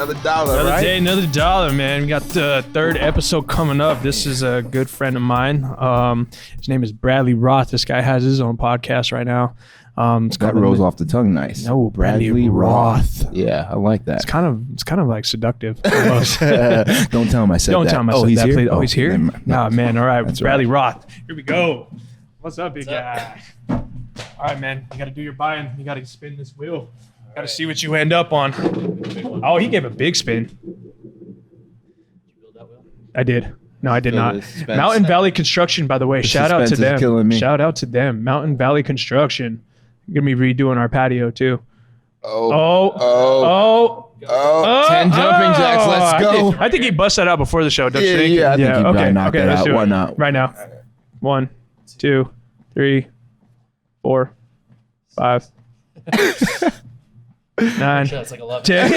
another dollar, Another right? day, another dollar, man. We got the third episode coming up. This is a good friend of mine. His name is Bradley Roth. This guy has his own podcast right now. That rolls off the tongue nice. No, Bradley Roth. Yeah, I like that. It's kind of like seductive. Almost. Don't tell him I said Don't that. tell him I said that. Please. Oh, he's here? never mind. Nah, man. All right. That's Bradley right. Roth. Here we go. What's up, big guy? All right, man. You got to do your buying. You got to spin this wheel. Got to see what you end up on. Oh, he gave a big spin. Did you build that wheel? I did. No, I did Feel not. the suspense. Mountain Valley Construction, by the way. Shout out to suspense is them. killing me. Shout out to them. Mountain Valley Construction. Gonna be redoing our patio too. Oh. 10 jumping jacks. Let's go. I think he busted that out before the show. Don't you think? Yeah, I think he probably knocked that let's out. do Why it. not? Right now. 1, 2, 3, 4, 5, 9, Sure, that's like 11. 10.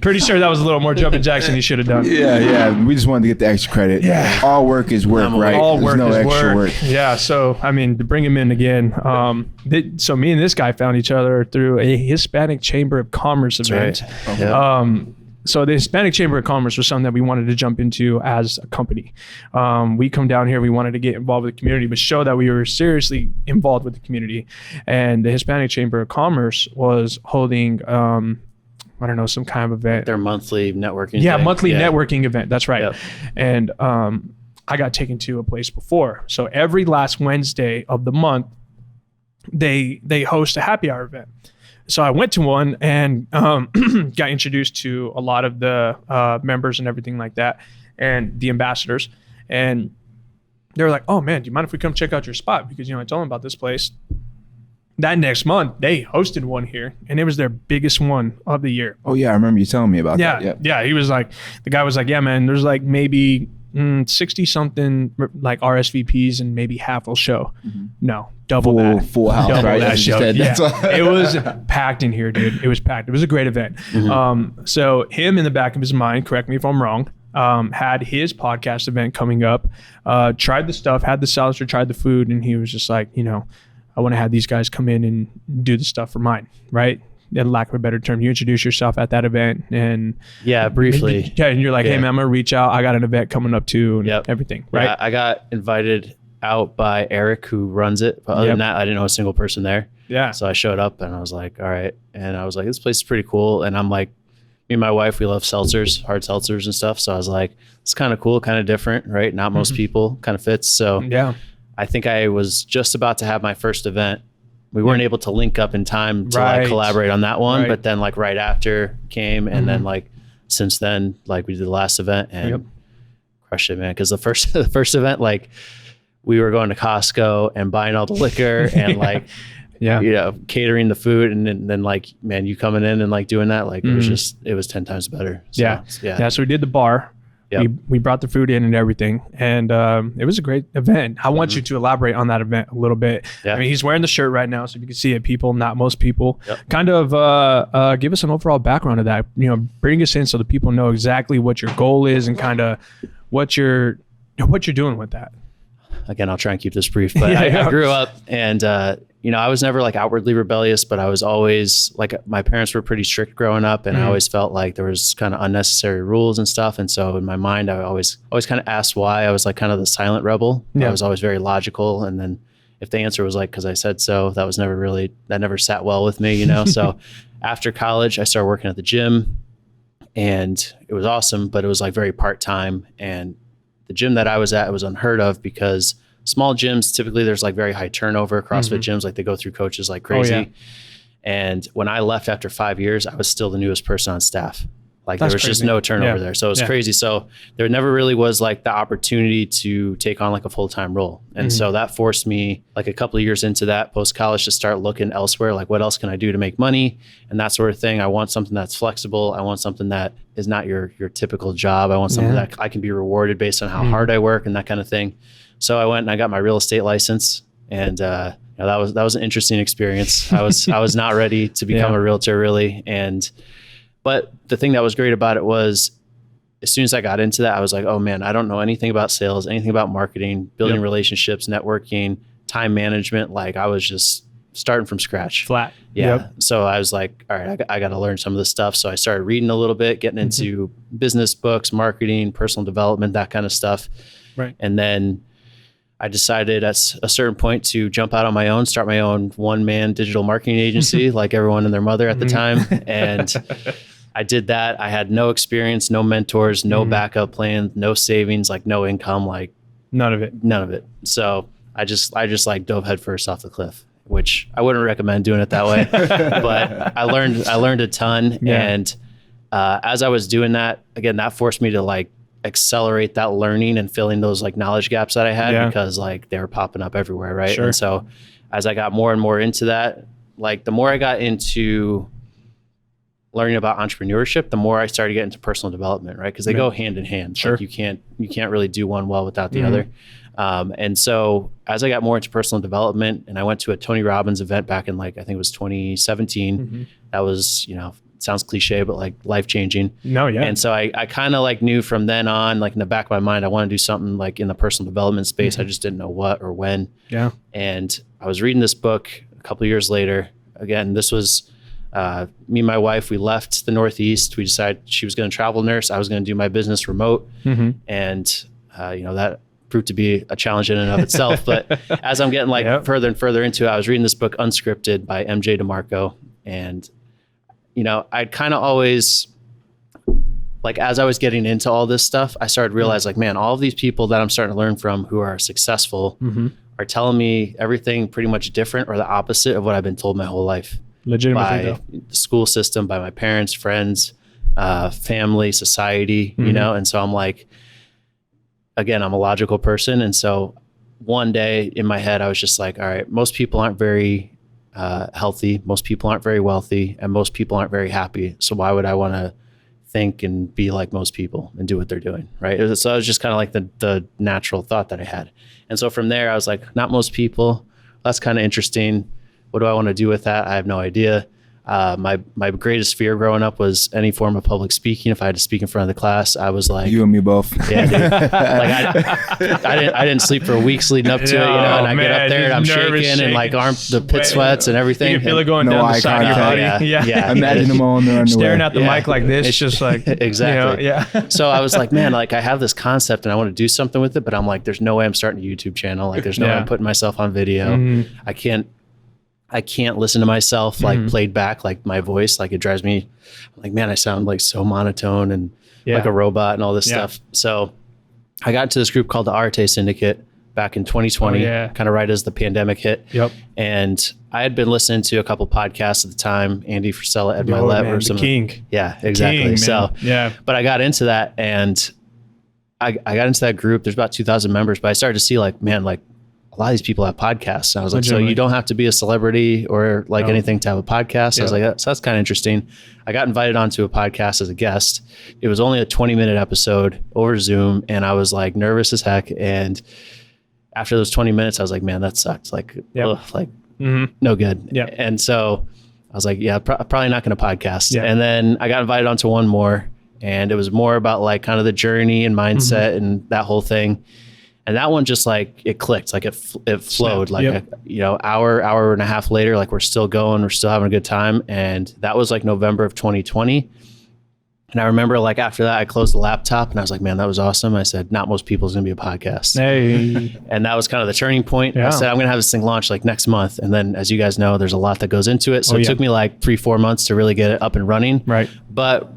Pretty sure that was a little more jumping jacks than he should have done. Yeah. We just wanted to get the extra credit. Yeah. All work is work, right? All work There's no is extra work. Yeah. So, I mean, to bring him in again, so me and this guy found each other through a Hispanic Chamber of Commerce event. Right. Yeah. So the Hispanic Chamber of Commerce was something that we wanted to jump into as a company. We come down here, we wanted to get involved with the community, but show that we were seriously involved with the community. And the Hispanic Chamber of Commerce was holding, I don't know, some kind of event. Their monthly networking. Yeah, thing. monthly networking event. That's right. Yep. And I got taken to a place before. So every last Wednesday of the month, they host a happy hour event. So I went to one and got introduced to a lot of the members and everything like that, and the ambassadors. And they were like, "Oh man, do you mind if we come check out your spot?" Because I told them about this place. That next month, they hosted one here, and it was their biggest one of the year. Oh, yeah. I remember you telling me about that. Yeah. He was like, the guy was like, "Yeah, man, there's like maybe 60 something like RSVPs and maybe half will show." No, double that. Full house, Double right? that As you show. said. Yeah. That's all. It was packed in here, dude. It was packed. It was a great event. So him in the back of his mind, correct me if I'm wrong, had his podcast event coming up, tried the stuff, had the salad, tried the food, and he was just like, I want to have these guys come in and do the stuff for mine, right? In lack of a better term, you introduce yourself at that event, and Yeah, briefly. yeah, and you're like, "Hey, Yeah. man, I'm gonna reach out. I got an event coming up too, and Yep. everything." Right? Yeah, I got invited out by Eric, who runs it. But other than that, I didn't know a single person there. Yeah. So I showed up and I was like, all right. And I was like, this place is pretty cool. And I'm like, me and my wife, we love seltzers, hard seltzers and stuff. So I was like, it's kind of cool, kind of different, right? Not most people, kind of fits. So Yeah. I think I was just about to have my first event. We weren't able to link up in time to Right. like collaborate on that one, Right. but then like right after came, and then like since then, like we did the last event and crushed it, man. Because the first event, like we were going to Costco and buying all the liquor and like Yeah. catering the food, and then like, man, you coming in and like doing that, like it was 10 times better. So, Yeah. So we did the bar. Yep. We brought the food in and everything, and it was a great event. I want you to elaborate on that event a little bit. Yeah. I mean, he's wearing the shirt right now, so you can see it. People, not most people. Yep. Kind of give us an overall background of that. Bring us in so the people know exactly what your goal is and kind of what you're doing with that. Again, I'll try and keep this brief, but Yeah. I grew up and, I was never like outwardly rebellious, but I was always like, my parents were pretty strict growing up, and I always felt like there was kind of unnecessary rules and stuff. And so in my mind, I always kind of asked why. I was like kind of the silent rebel. Yeah. I was always very logical. And then if the answer was like, cause I said so, that never sat well with me, So after college, I started working at the gym, and it was awesome, but it was like very part-time. And the gym that I was at, it was unheard of because small gyms, typically there's like very high turnover. CrossFit gyms, like they go through coaches like crazy. yeah. And when I left after 5 years, I was still the newest person on staff. Like That's there was just crazy. no turnover Yeah. there. So it was Yeah. crazy. So there never really was like the opportunity to take on like a full-time role. And so that forced me like a couple of years into that post-college to start looking elsewhere. Like what else can I do to make money and that sort of thing. I want something that's flexible. I want something that is not your typical job. I want something that I can be rewarded based on how hard I work and that kind of thing. So I went and I got my real estate license, and that was an interesting experience. I was not ready to become a realtor really. But the thing that was great about it was as soon as I got into that, I was like, oh man, I don't know anything about sales, anything about marketing, building relationships, networking, time management. Like I was just starting from scratch. Flat. Yeah. Yep. So I was like, all right, I got to learn some of this stuff. So I started reading a little bit, getting into business books, marketing, personal development, that kind of stuff. Right. And then I decided at a certain point to jump out on my own, start my own one-man digital marketing agency, like everyone and their mother at the time. And I did that. I had no experience, no mentors, no backup plan, no savings, like no income, like none of it. So I just like dove headfirst off the cliff, which I wouldn't recommend doing it that way. But I learned a ton. Yeah. And as I was doing that, again, that forced me to like accelerate that learning and filling those like knowledge gaps that I had because like they were popping up everywhere. Right. Sure. And so as I got more and more into that, like the more I got into learning about entrepreneurship, the more I started getting into personal development, right? Because they go hand in hand. Sure. Like you can't really do one well without the other. And so as I got more into personal development and I went to a Tony Robbins event back in like, I think it was 2017, that was, sounds cliche, but like life-changing. No, yeah. And so I kind of like knew from then on, like in the back of my mind, I want to do something like in the personal development space. I just didn't know what or when. Yeah. And I was reading this book a couple of years later. Again, this was me and my wife, we left the Northeast. We decided she was going to travel nurse. I was going to do my business remote. And, that proved to be a challenge in and of itself. But as I'm getting like further and further into it, I was reading this book, Unscripted by MJ DeMarco. And I'd kind of always, like, as I was getting into all this stuff, I started to realize, like, man, all of these people that I'm starting to learn from who are successful are telling me everything pretty much different or the opposite of what I've been told my whole life. Legitimately, by the school system, by my parents, friends, family, society, And so I'm like, again, I'm a logical person. And so one day in my head, I was just like, all right, most people aren't very healthy. Most people aren't very wealthy, and most people aren't very happy. So why would I want to think and be like most people and do what they're doing, right? So it was just kind of like the natural thought that I had. And so from there, I was like, not most people. That's kind of interesting. What do I want to do with that? I have no idea. My greatest fear growing up was any form of public speaking. If I had to speak in front of the class, I was like, you and me both. Yeah, dude. Like I didn't sleep for weeks leading up to it, and I get up there and I'm shaking and like the pit sweats and everything. You can feel it going down the side of your body. Yeah. Imagine them all in their underwear. Staring at the mic like this, it's just like exactly. So I was like, man, like I have this concept and I want to do something with it, but I'm like, there's no way I'm starting a YouTube channel. Like there's no way I'm putting myself on video. I can't listen to myself like played back, like my voice, like it drives me like, man, I sound like so monotone and like a robot and all this stuff. So I got into this group called the Arte Syndicate back in 2020, kind of right as the pandemic hit. And I had been listening to a couple podcasts at the time, Andy Frisella, Ed Milet, or some king. Yeah, exactly. King, but I got into that and I got into that group. There's about 2,000 members, but I started to see like, man, like, a lot of these people have podcasts. And I was like, so you don't have to be a celebrity or like anything to have a podcast. I was like, so that's kind of interesting. I got invited onto a podcast as a guest. It was only a 20-minute episode over Zoom. And I was like nervous as heck. And after those 20 minutes, I was like, man, that sucked. Like, no good. And so I was like, probably not going to podcast. And then I got invited onto one more, and it was more about like kind of the journey and mindset and that whole thing. And that one just like, it clicked, like it flowed like, hour and a half later, like we're still going, we're still having a good time. And that was like November of 2020. And I remember like after that, I closed the laptop and I was like, man, that was awesome. I said, not most people's going to be a podcast. Hey. And that was kind of the turning point. I said, I'm going to have this thing launched like next month. And then as you guys know, there's a lot that goes into it. So it took me like 3-4 months to really get it up and running. Right. But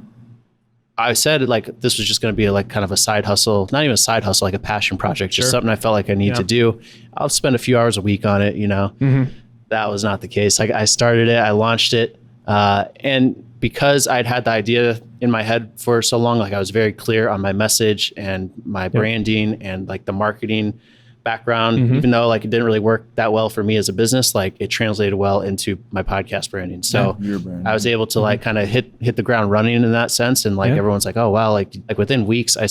I said like this was just going to be like kind of a side hustle, not even a side hustle, like a passion project, just something I felt like I need to do. I'll spend a few hours a week on it, That was not the case. I started it, I launched it, and because I'd had the idea in my head for so long, like I was very clear on my message and my branding and like the marketing background, even though like it didn't really work that well for me as a business, like it translated well into my podcast branding. So I was able to like kind of hit the ground running in that sense. And like everyone's like, oh wow, like within weeks I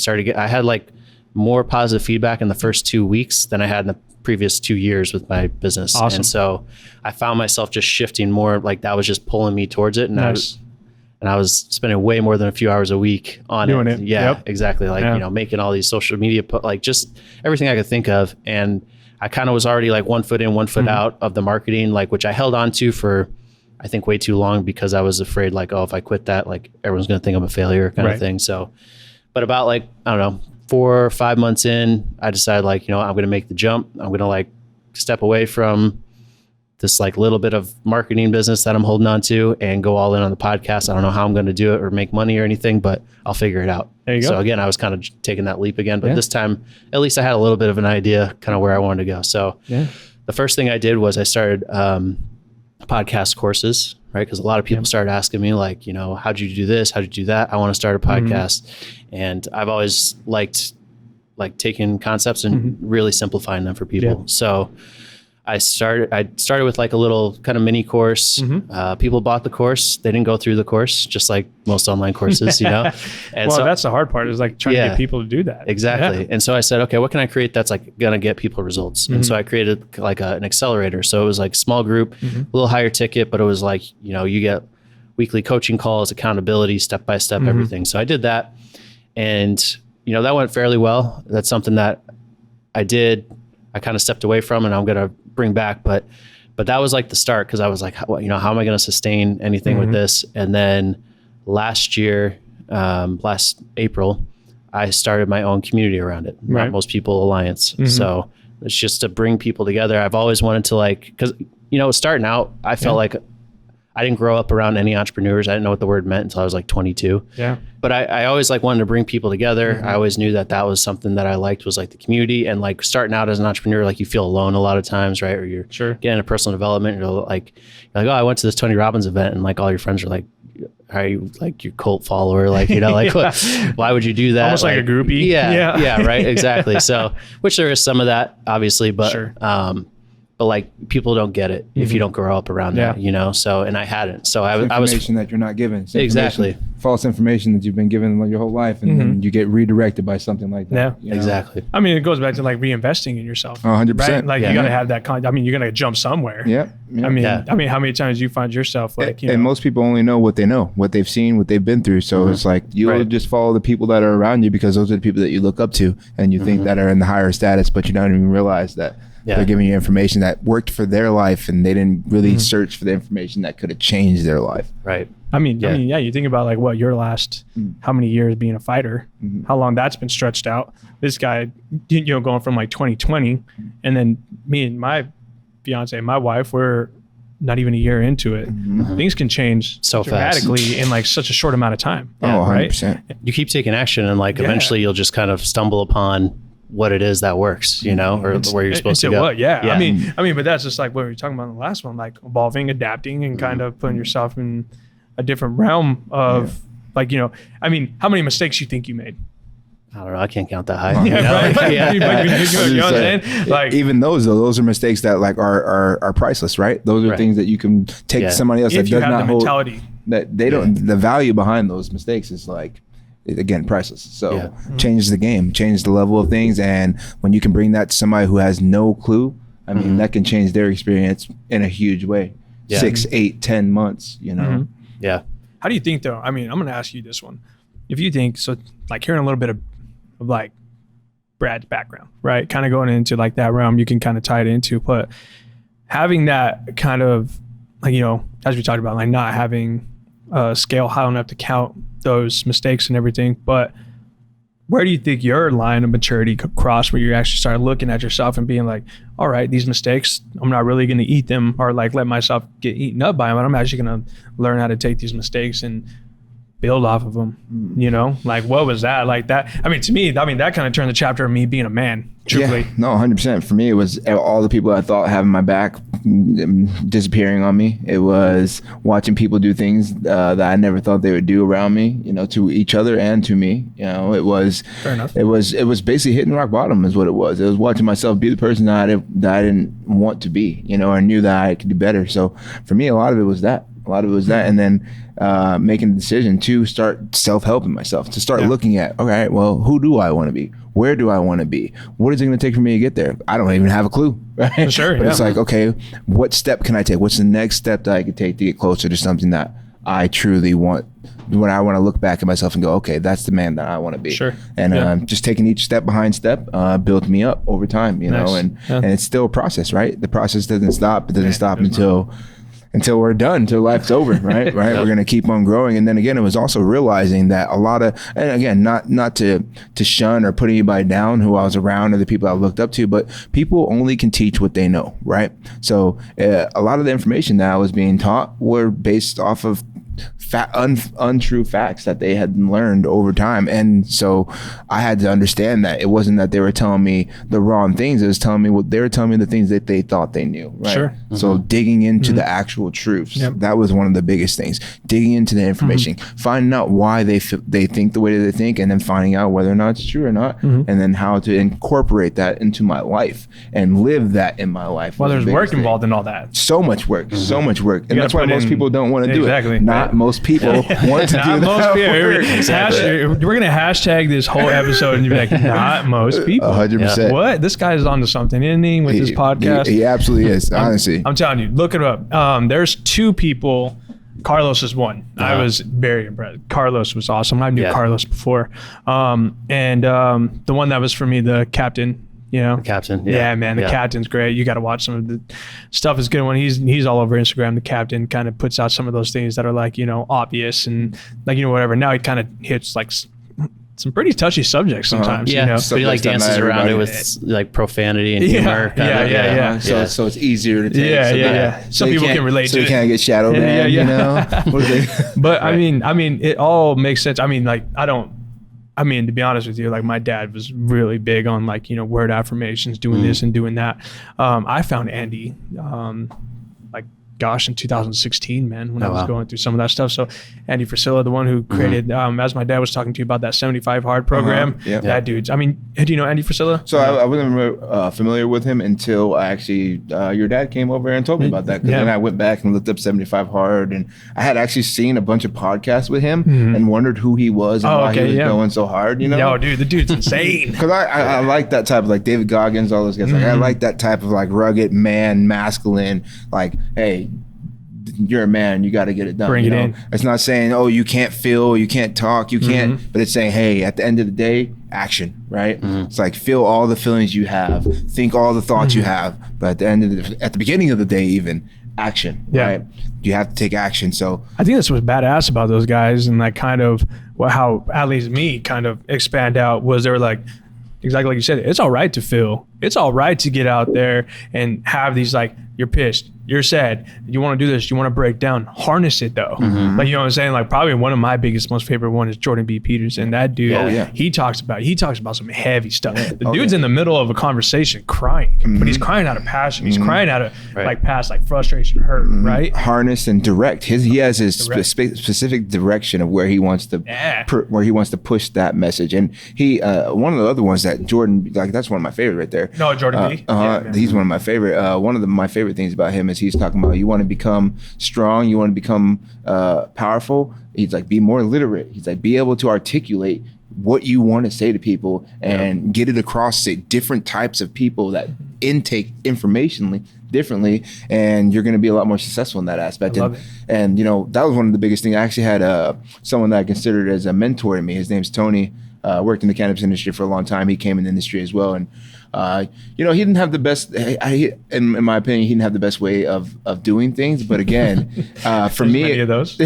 had like more positive feedback in the first 2 weeks than I had in the previous 2 years with my business. Awesome. And so I found myself just shifting more, like that was just pulling me towards it. And I was spending way more than a few hours a week on doing it. Yeah, exactly. Like, making all these social media, like just everything I could think of. And I kind of was already like 1 foot in, 1 foot out of the marketing, like, which I held on to for, I think, way too long because I was afraid like, oh, if I quit that, like everyone's going to think I'm a failure kind of thing. So, but about like, I don't know, 4 or 5 months in, I decided like, you know, I'm going to make the jump. I'm going to like step away from this like little bit of marketing business that I'm holding on to and go all in on the podcast. I don't know how I'm going to do it or make money or anything, but I'll figure it out. There you go. So again, I was kind of taking that leap again, but this time, at least I had a little bit of an idea kind of where I wanted to go. So the first thing I did was I started podcast courses, right? Because a lot of people started asking me like, you know, how'd you do this? How'd you do that? I want to start a podcast. And I've always liked like taking concepts and really simplifying them for people. So I started with like a little kind of mini course. People bought the course. They didn't go through the course, just like most online courses, you know? And well, that's the hard part, is like trying to get people to do that. Exactly. And so I said, okay, what can I create that's like going to get people results? And so I created like an accelerator. So it was like small group, a little higher ticket, but it was like, you know, you get weekly coaching calls, accountability, step-by-step, everything. So I did that. And, you know, that went fairly well. That's something that I kind of stepped away from and I'm going to bring back, but that was like the start, because I was like, you know, how am I going to sustain anything with this? And then last year, last April, I started my own community around it, Not Most People Alliance. So it's just to bring people together. I've always wanted to like, because, you know, starting out, I felt like I didn't grow up around any entrepreneurs. I didn't know what the word meant until I was like 22. But I always like wanted to bring people together. I always knew that was something that I liked, was like the community. And like starting out as an entrepreneur, like you feel alone a lot of times, right? Or you're getting into personal development. You're like, oh, I went to this Tony Robbins event, and like all your friends are like, are you like your cult follower? Like, you know, like why would you do that? Almost like a groupie. Yeah, right. Exactly. So, which there is some of that obviously, but, but like people don't get it if you don't grow up around that, you know? So, and I hadn't, so I was information that you're not given. Exactly. False information that you've been given your whole life, and then you get redirected by something like that. Yeah, you know? Exactly. I mean, it goes back to like reinvesting in yourself. 100%. Right? Like you got to have that I mean, you're going to jump somewhere. I mean, how many times you find yourself like, and most people only know, what they've seen, what they've been through. So it's like, you'll just follow the people that are around you, because those are the people that you look up to and you think that are in the higher status, but you don't even realize that they're giving you information that worked for their life, and they didn't really search for the information that could have changed their life. Right. I mean, you think about like what your last, how many years being a fighter, how long that's been stretched out. This guy, you know, going from like 2020, and then me and my fiance, my wife, we're not even a year into it. Things can change so dramatically in like such a short amount of time. 100%. Right? You keep taking action, and like eventually you'll just kind of stumble upon what it is that works, you know, or where you're supposed to go. What? I mean, but that's just like what we were talking about in the last one, like evolving, adapting, and kind of putting yourself in a different realm of like, you know, I mean, how many mistakes you think you made? I don't know. I can't count that high. You know? Like, even those are mistakes that like are priceless, right? Those are things that you can take to somebody else if that you does have not the hold, mentality. that they don't, the value behind those mistakes is like, again, priceless. So changes the game, changes the level of things. And when you can bring that to somebody who has no clue, I mean, that can change their experience in a huge way. 6, 8, 10 months, you know? Yeah. How do you think though? I mean, I'm going to ask you this one. If you think, so like hearing a little bit of like Brad's background, right? Kind of going into like that realm, you can kind of tie it into, but having that kind of like, you know, as we talked about, like not having a scale high enough to count those mistakes and everything, but where do you think your line of maturity could cross, where you actually start looking at yourself and being like, all right, these mistakes, I'm not really going to eat them or like let myself get eaten up by them, but I'm actually going to learn how to take these mistakes and build off of them, you know? Like, what was that? Like that, I mean, to me, that kind of turned the chapter of me being a man, truthfully. Yeah, no, 100%. For me, it was all the people I thought having my back disappearing on me. It was watching people do things that I never thought they would do around me, you know, to each other and to me. You know, it was, fair enough. It was basically hitting rock bottom is what it was. It was watching myself be the person that I didn't want to be, you know, or knew that I could do better. So for me, a lot of it was that. And then making the decision to start self-helping myself, to start looking at, all right, well, who do I want to be? Where do I want to be? What is it going to take for me to get there? I don't even have a clue. Right? For sure, but it's like, okay, what step can I take? What's the next step that I could take to get closer to something that I truly want, when I want to look back at myself and go, okay, that's the man that I want to be. Sure. And just taking each step behind step built me up over time, you know, and it's still a process, right? The process doesn't stop. It doesn't stop until we're done, until life's over, right? Right. We're going to keep on growing. And then again, it was also realizing that a lot of, and again, not to shun or put anybody down who I was around or the people I looked up to, but people only can teach what they know, right? So a lot of the information that I was being taught were based off of untrue facts that they had learned over time. And so I had to understand that it wasn't that they were telling me the wrong things. It was telling me they were telling me the things that they thought they knew, right? Sure. So digging into the actual truths, that was one of the biggest things. Digging into the information, finding out why they think the way that they think, and then finding out whether or not it's true or not, and then how to incorporate that into my life and live that in my life. Well, there's work involved in all that. So much work, so much work. And that's why most people don't want to do it. Not most people want to do that. We're going to hashtag this whole episode and you're like, not most people. 100%. What? This guy's onto something, isn't he, with this podcast? He absolutely is, honestly. I'm telling you, look it up. There's 2 people. Carlos is one. I was very impressed. Carlos was awesome. I knew Carlos before. And the one that was for me, the captain, you know, the captain. Yeah, man, the captain's great. You got to watch some of the stuff. Is good when he's all over Instagram. The captain kind of puts out some of those things that are like, you know, obvious and like, you know, whatever. Now he kind of hits like some pretty touchy subjects sometimes. Yeah, you know? but he like dances around it with like profanity and humor. So it's easier to take. Yeah. Some people can relate to it. So you can't get shadow banned, you know? But I mean, it all makes sense. I mean, like, to be honest with you, like my dad was really big on like, you know, word affirmations, doing this and doing that. I found Andy, in 2016, man, when I was going through some of that stuff. So Andy Frisilla, the one who created, as my dad was talking to you about that 75 hard program, that dude's, I mean, do you know Andy Frisilla? So I wasn't familiar with him until your dad came over and told me about that. Because then I went back and looked up 75 hard, and I had actually seen a bunch of podcasts with him and wondered who he was and why he was going so hard, you know? No, dude, the dude's insane. Because I like that type of, like David Goggins, all those guys. Like, I like that type of like rugged man, masculine, like, hey, you're a man, you got to get it done. Bring it in. It's not saying, oh, you can't feel, you can't talk, you can't, but it's saying, hey, at the end of the day, action, right? It's like, feel all the feelings you have, think all the thoughts you have, but at the beginning of the day, even action, right? You have to take action. So I think that's what's badass about those guys, and like kind of how at least me kind of expand out was they were like, exactly like you said, it's all right to feel. It's all right to get out there and have these, like, you're pissed, you're sad, you want to do this, you want to break down, harness it though. Like, you know what I'm saying? Like, probably one of my biggest, most favorite one is Jordan B. Peterson. That dude, he talks about some heavy stuff. The dude's in the middle of a conversation crying, but he's crying out of passion. He's crying out of like past, like frustration, hurt, right? Harness and direct. He has his specific direction of where he wants to push that message. And he, one of the other ones that Jordan, like, that's one of my favorite right there. No, Jordan B. He's one of my favorite. One of my favorite things about him is he's talking about, you want to become strong, you want to become powerful. He's like, be more literate. He's like, be able to articulate what you want to say to people and get it across to different types of people that intake information differently, and you're going to be a lot more successful in that aspect. And you know, that was one of the biggest things. I actually had someone that I considered as a mentor to me. His name's Tony. Worked in the cannabis industry for a long time. He came in the industry as well, and you know, he didn't have the best. In my opinion, he didn't have the best way of doing things. But again, for me, many of those.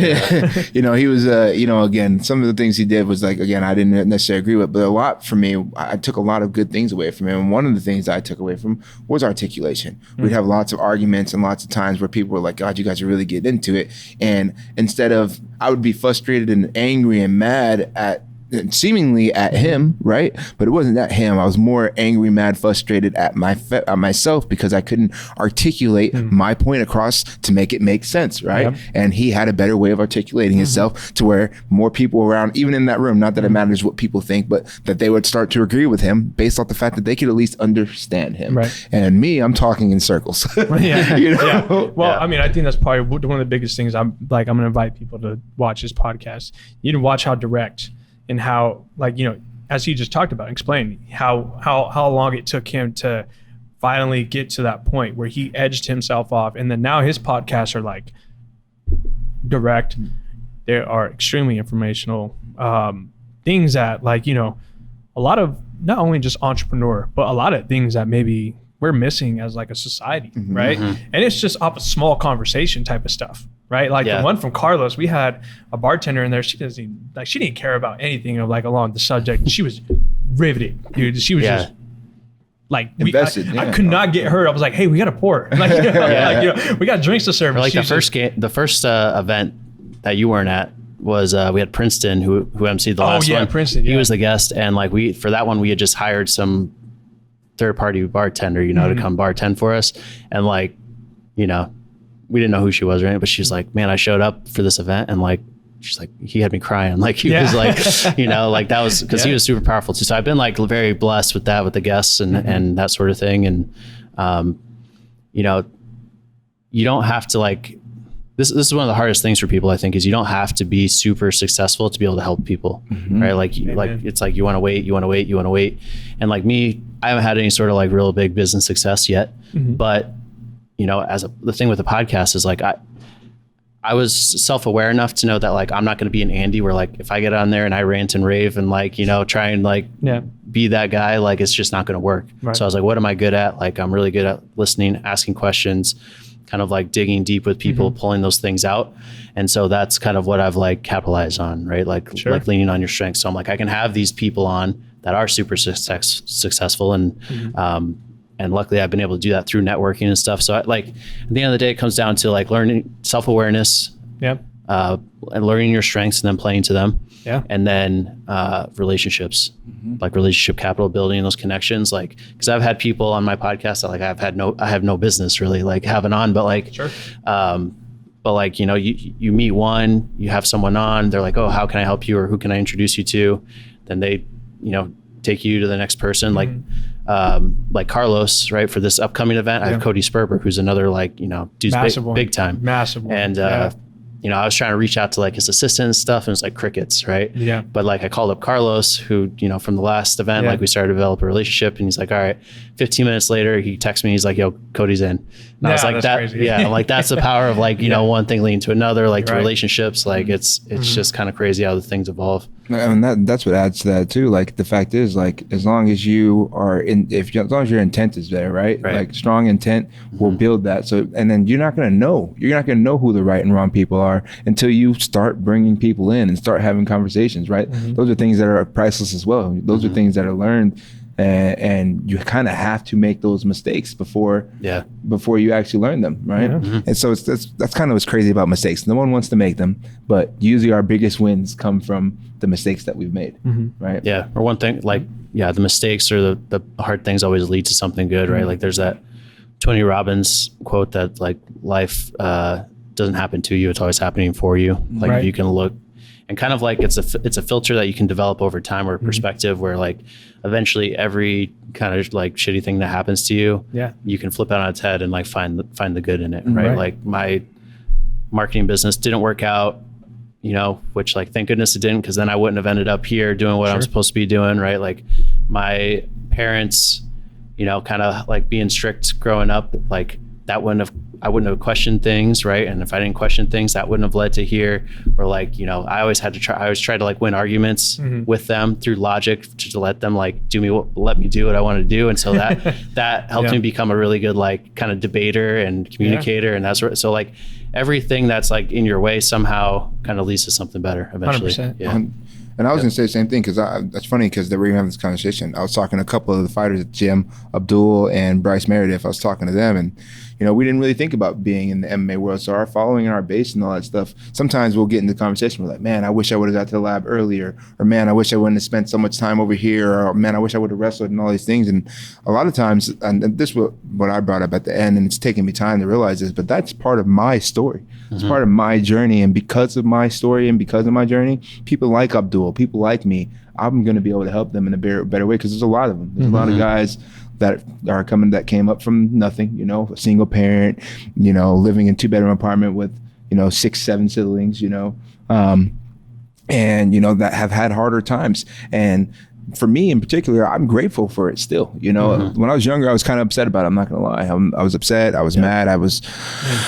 You know, he was. You know, again, some of the things he did was like, again, I didn't necessarily agree with, but a lot for me, I took a lot of good things away from him. And one of the things I took away from him was articulation. We'd have lots of arguments and lots of times where people were like, "God, you guys are really getting into it," and instead of, I would be frustrated and angry and mad at, seemingly at him, right? But it wasn't at him. I was more angry, mad, frustrated at myself because I couldn't articulate my point across to make it make sense, right? Yep. And he had a better way of articulating himself to where more people around, even in that room, not that it matters what people think, but that they would start to agree with him based off the fact that they could at least understand him. Right. And me, I'm talking in circles. You know? Well, I mean, I think that's probably one of the biggest things. I'm going to invite people to watch his podcast. You need to watch how direct and how, like, you know, as he just talked about, explain how long it took him to finally get to that point where he edged himself off. And then now his podcasts are like direct, they are extremely informational. Things that, like, you know, a lot of not only just entrepreneur, but a lot of things that maybe we're missing as like a society, right? And it's just off a small conversation type of stuff, right? Like the one from Carlos, we had a bartender in there. She didn't care about anything of like along the subject. She was riveted, dude. She was just like invested. I could not get her. I was like, hey, we got to pour. Like, you know, like, you know, we got drinks to serve. Or like the first event that you weren't at was we had Princeton who emceed the last one. Princeton. He was the guest, and like for that one we had just hired some third-party bartender, you know, to come bartend for us, and like, you know, we didn't know who she was, right? But she's like, man, I showed up for this event, and like, she's like, he had me crying, like he was like, you know, like that was because he was super powerful too. So I've been like very blessed with that, with the guests and that sort of thing, and you know, you don't have to like. This is one of the hardest things for people, I think, is you don't have to be super successful to be able to help people, right? Like, it's like you want to wait. And like me, I haven't had any sort of like real big business success yet, but you know, the thing with the podcast is like, I was self-aware enough to know that like, I'm not going to be an Andy where like, if I get on there and I rant and rave and like, you know, try and like be that guy, like it's just not going to work. Right. So I was like, what am I good at? Like, I'm really good at listening, asking questions, kind of like digging deep with people, pulling those things out. And so that's kind of what I've like capitalized on, right? Like, like leaning on your strengths. So I'm like, I can have these people on that are super successful. And, and luckily I've been able to do that through networking and stuff. So like at the end of the day, it comes down to like learning self-awareness, and learning your strengths and then playing to them. And then relationships, like relationship capital, building those connections. Like, because I've had people on my podcast that like I have no business really like having on, but like, but like, you know, you meet one, you have someone on, they're like, oh, how can I help you, or who can I introduce you to? Then they, you know, take you to the next person. Like Carlos, right? For this upcoming event, I have Cody Sperber, who's another like, you know, dude's big time, massive one. And you know, I was trying to reach out to like his assistant and stuff, and it's like crickets, right? But like I called up Carlos, who, you know, from the last event, like we started to develop a relationship, and he's like, all right. 15 minutes later, he texts me, he's like, yo, Cody's in. And I was like, that, crazy. I'm like, that's the power of like, you know, one thing leading to another, like to relationships. Like it's just kind of crazy how the things evolve. And that's what adds to that too. Like the fact is, like, as long as you are as long as your intent is there, right? Like strong intent will build that. So, and then you're not going to know who the right and wrong people are until you start bringing people in and start having conversations, right? Those are things that are priceless as well. Those are things that are learned. And you kind of have to make those mistakes before you actually learn them, right? And so that's kind of what's crazy about mistakes. No one wants to make them, but usually our biggest wins come from the mistakes that we've made, right? Or one thing, like, the mistakes or the hard things always lead to something good, right? Like there's that Tony Robbins quote that like life doesn't happen to you, it's always happening for you. Like if you can look. And kind of like it's a filter that you can develop over time, or a perspective where like eventually every kind of like shitty thing that happens to you, you can flip it on its head and like find the good in it, right? Like my marketing business didn't work out, you know, which like thank goodness it didn't, because then I wouldn't have ended up here doing what I'm supposed to be doing, right? Like my parents, you know, kind of like being strict growing up, like I wouldn't have questioned things, right? And if I didn't question things, that wouldn't have led to here. Or like, you know, I always tried to like win arguments with them through logic to let them like let me do what I want to do. And so that helped me become a really good like kind of debater and communicator and that sort of, so like everything that's like in your way somehow kind of leads to something better eventually. 100%. And I was going to say the same thing, because that's funny, because we're having this conversation. I was talking to a couple of the fighters at Jim, Abdul and Bryce Meredith. I was talking to them, and you know, we didn't really think about being in the MMA world. So our following and our base and all that stuff, sometimes we'll get into the conversation. We're like, man, I wish I would have got to the lab earlier, or man, I wish I wouldn't have spent so much time over here, or man, I wish I would have wrestled, and all these things. And a lot of times, and this was what I brought up at the end, and it's taken me time to realize this, but that's part of my story. It's part of my journey. And because of my story and because of my journey, people like Abdul, people like me, I'm going to be able to help them in a better way, because there's a lot of them. There's a lot of guys that came up from nothing, you know, a single parent, you know, living in 2-bedroom apartment with, you know, 6-7 siblings, you know, and, you know, that have had harder times. And for me in particular, I'm grateful for it still. You know, when I was younger, I was kind of upset about it. I'm not gonna lie. I was upset. I was mad. I was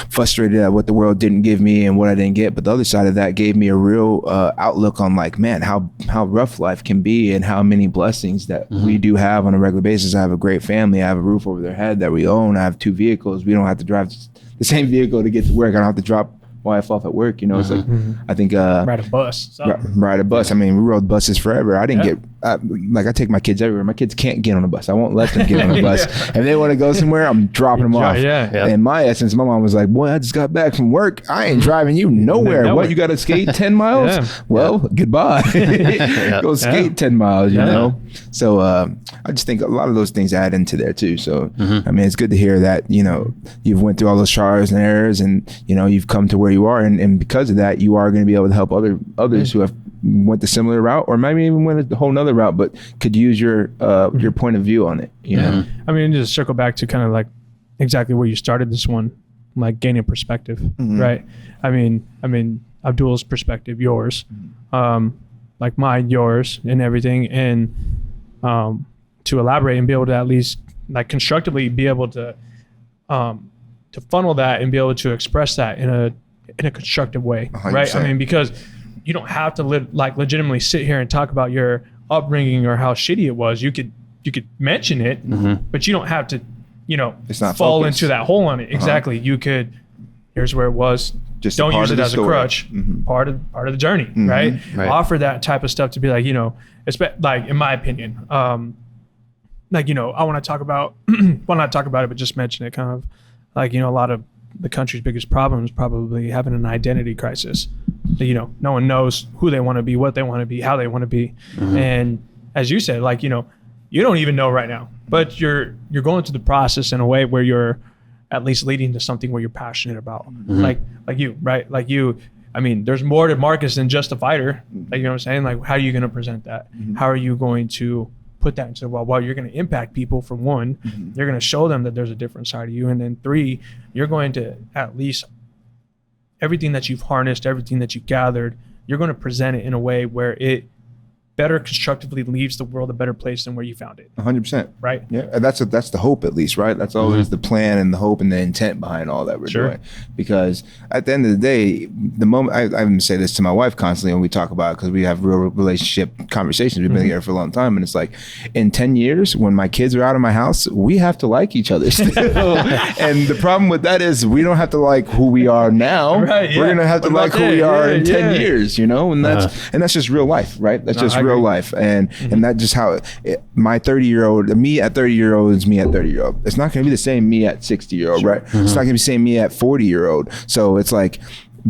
frustrated at what the world didn't give me and what I didn't get. But the other side of that gave me a real outlook on like, man, how rough life can be and how many blessings that we do have on a regular basis. I have a great family. I have a roof over their head that we own. I have 2 vehicles. We don't have to drive the same vehicle to get to work. I don't have to drop wife off at work. You know, it's like, I think ride a bus. Ride a bus. I mean, we rode buses forever. I didn't get like I take my kids everywhere. My kids can't get on a bus. I won't let them get on a bus. If they want to go somewhere, I'm dropping them off. In my essence, my mom was like, boy, I just got back from work. I ain't driving you nowhere. What, you got to skate 10 miles? Well, goodbye. Go skate 10 miles, you know? So I just think a lot of those things add into there too. So, I mean, it's good to hear that, you know, you've went through all those trials and errors and, you know, you've come to where you are. And because of that, you are going to be able to help others who have went the similar route or maybe even went a whole nother route, but could use your point of view on it. You know? I mean, just circle back to kind of like exactly where you started this one, like gaining perspective, right? I mean, Abdul's perspective, yours, like mine, yours, and everything, and to elaborate and be able to at least like constructively be able to funnel that and be able to express that in a constructive way, 100%. Right? I mean, because you don't have to legitimately sit here and talk about your upbringing or how shitty it was. You could mention it, but you don't have to, you know, fall into that hole on it. Exactly. You could, here's where it was. Just don't use it as a crutch. Part of the journey, right? Offer that type of stuff to be like, you know, like in my opinion, like, you know, I want to talk about, well, not talk about it, but just mention it kind of like, you know, a lot of the country's biggest problem is probably having an identity crisis. You know, no one knows who they want to be, what they want to be, how they want to be. And as you said, like, you know, you don't even know right now, but you're going through the process in a way where you're at least leading to something where you're passionate about. Like you, right? Like you, I mean, there's more to Marcus than just a fighter. Like, you know what I'm saying? Like, how are you going to present that? How are you going to put that into the world? Well, you're going to impact people for one. You're going to show them that there's a different side of you. And then 3, you're going to at least everything that you've harnessed, everything that you gathered, you're going to present it in a way where it better constructively leaves the world a better place than where you found it. 100%. Right? Yeah, and that's the hope, at least, right? That's always the plan and the hope and the intent behind all that we're doing. Because at the end of the day, the moment I even say this to my wife constantly when we talk about it, because we have real relationship conversations. We've been together for a long time, and it's like, in 10 years, when my kids are out of my house, we have to like each other still. And the problem with that is we don't have to like who we are now. We're gonna have to like who we are in 10 years, you know? And that's just real life, right? That's just real life. And that's just how my 30-year-old, me at 30-year-old is me at 30-year-old. It's not going to be the same me at 60-year-old, right? It's not going to be the same me at 40-year-old. So it's like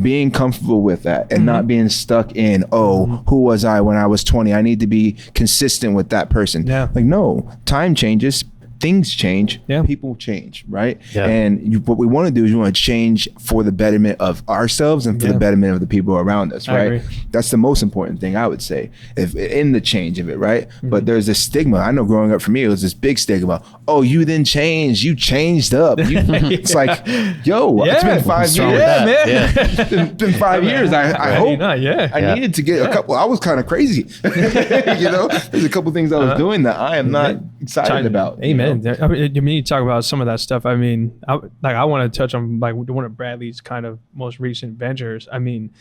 being comfortable with that and not being stuck in, who was I when I was 20? I need to be consistent with that person. Like, no, time changes. Things change, people change, right? And what we want to do is we want to change for the betterment of ourselves and for the betterment of the people around us, right? That's the most important thing, I would say, in the change of it, right? But there's this stigma. I know growing up for me, it was this big stigma. Oh, you then changed. You changed up. It's like, yo, it's been 5 years. It's been 5 years. I hope. I needed to get a couple. I was kind of crazy. You know, there's a couple things I was doing that I am not excited about. Amen. I mean, you talk about some of that stuff. I mean, I want to touch on like one of Bradley's kind of most recent ventures. I mean,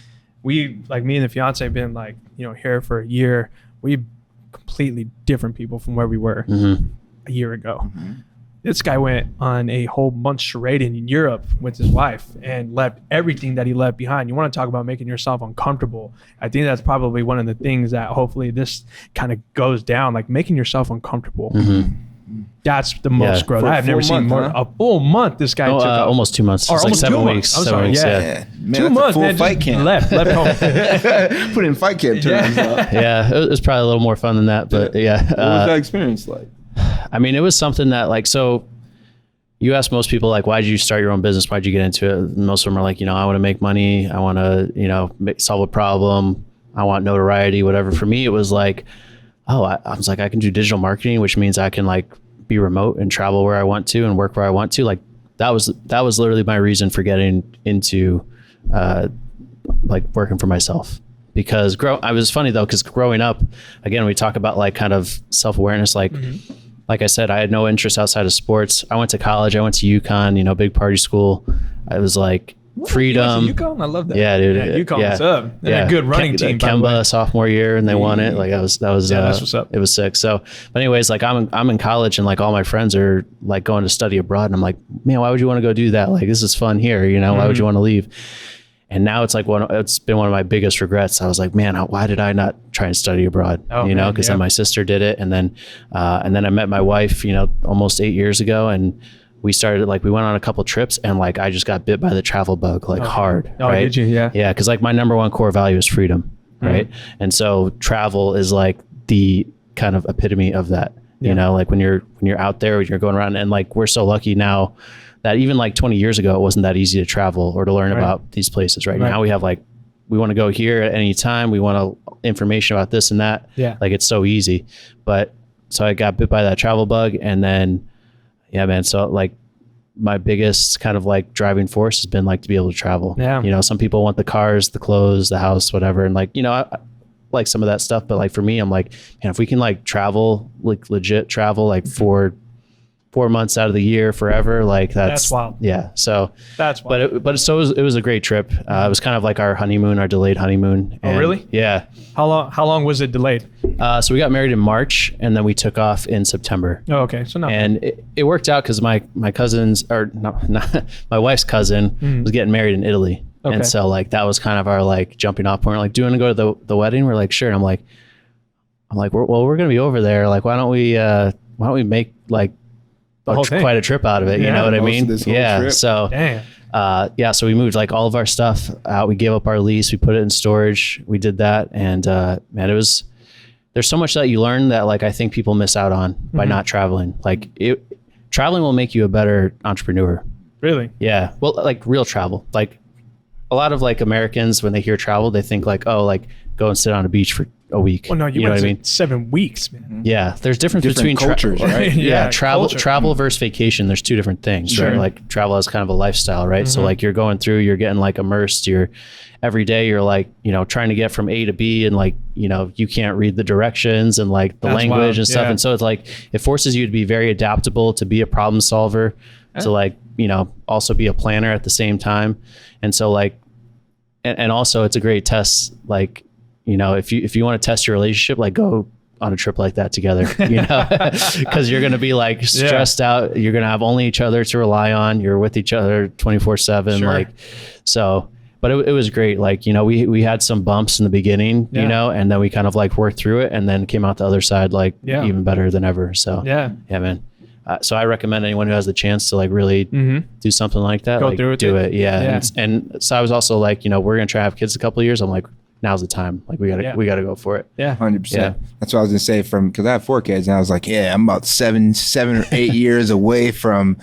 we, like me and the fiance, have been like, you know, here for a year. We're completely different people from where we were a year ago. This guy went on a whole month charade in Europe with his wife and left everything that he left behind. You want to talk about making yourself uncomfortable. I think that's probably one of the things that hopefully this kind of goes down, like making yourself uncomfortable. That's the most growth. I have never seen more. A full month this guy took off. Almost 2 months. Or like almost 7 2 weeks. months. 7 weeks, Man, 2 months, man. Fight camp. Left home. Put in fight camp terms. It was probably a little more fun than that, but What was that experience like? I mean, it was something that, like, so you ask most people, like, why did you start your own business? Why'd you get into it? Most of them are like, you know, I want to make money. I want to, you know, solve a problem. I want notoriety, whatever. For me, it was like, I was like, I can do digital marketing, which means I can like be remote and travel where I want to and work where I want to. Like that was literally my reason for getting into like working for myself. because I was funny though, because growing up, again, we talk about like kind of self-awareness, like like I said, I had no interest outside of sports. I went to college, I went to UConn, you know, big party school. I was like freedom. UConn, I love that. Yeah, dude. Yeah, UConn was up. And a good running team. Kemba sophomore year, and they won it. Like that's what's up. It was sick. So, but anyways, like I'm in college, and like all my friends are like going to study abroad, and I'm like, man, why would you want to go do that? Like this is fun here, you know? Why would you want to leave? And now it's like it's been one of my biggest regrets. I was like, man, why did I not try and study abroad? You know, because then my sister did it, and then I met my wife, you know, almost 8 years ago, and we started we went on a couple trips, and like I just got bit by the travel bug hard. Oh, right? did you? Yeah. Yeah, because like my number one core value is freedom, right? And so travel is like the kind of epitome of that. You know, like when you're out there, when you're going around, and like we're so lucky now that even like 20 years ago, it wasn't that easy to travel or to learn about these places. Right now, we have like we want to go here at any time. We want information about this and that. Yeah, like it's so easy. But so I got bit by that travel bug, and then. Yeah, man. So like my biggest kind of like driving force has been like to be able to travel. Yeah. You know, some people want the cars, the clothes, the house, whatever. And like, you know, I like some of that stuff, but like for me, I'm like, man, if we can like travel, like legit travel, like for 4 months out of the year forever, like that's wild. Yeah. So that's wild. But it was a great trip. It was kind of like our honeymoon, our delayed honeymoon. Oh, really? Yeah. How long was it delayed? So we got married in March, and then we took off in September. Oh, okay. So not and it worked out because my cousins, or not my wife's cousin, was getting married in Italy. Okay. And so like that was kind of our like jumping off point. Like, do you want to go to the wedding? We're like, sure. And I'm like, we're gonna be over there. Like, why don't we make like quite a trip out of it? You know what I mean? Yeah. Trip. So damn. So we moved like all of our stuff out. We gave up our lease. We put it in storage. We did that, and man, there's so much that you learn that like I think people miss out on by not traveling. Like traveling will make you a better entrepreneur. Really? Yeah. Well, like real travel. Like a lot of like Americans, when they hear travel, they think like, oh, like go and sit on a beach for a week. Well, no, you know went what I mean? 7 weeks, man. Yeah. There's difference between cultures, right? Yeah. Culture. Travel versus vacation. There's two different things, right? Like travel is kind of a lifestyle, right? So like you're going through, you're getting like immersed. Every day you're like, you know, trying to get from A to B, and like, you know, you can't read the directions and like the language wild. And stuff. Yeah. And so it's like, it forces you to be very adaptable, to be a problem solver, to like, you know, also be a planner at the same time. And so like, and also it's a great test. Like, you know, if you want to test your relationship, like go on a trip like that together, you know, because you're going to be like stressed out. You're going to have only each other to rely on. You're with each other 24/7. Sure. Like, so, but it was great. Like, you know, we had some bumps in the beginning, you know, and then we kind of like worked through it, and then came out the other side like even better than ever. So yeah, man. So I recommend anyone who has the chance to like really do something like that, go like through do it. Yeah. And so I was also like, you know, we're going to try to have kids a couple of years. I'm like, now's the time. Like we gotta go for it. Yeah. 100%. Yeah. That's what I was gonna say, because I have 4 kids, and I was like, yeah, I'm about 7 or 8 years away from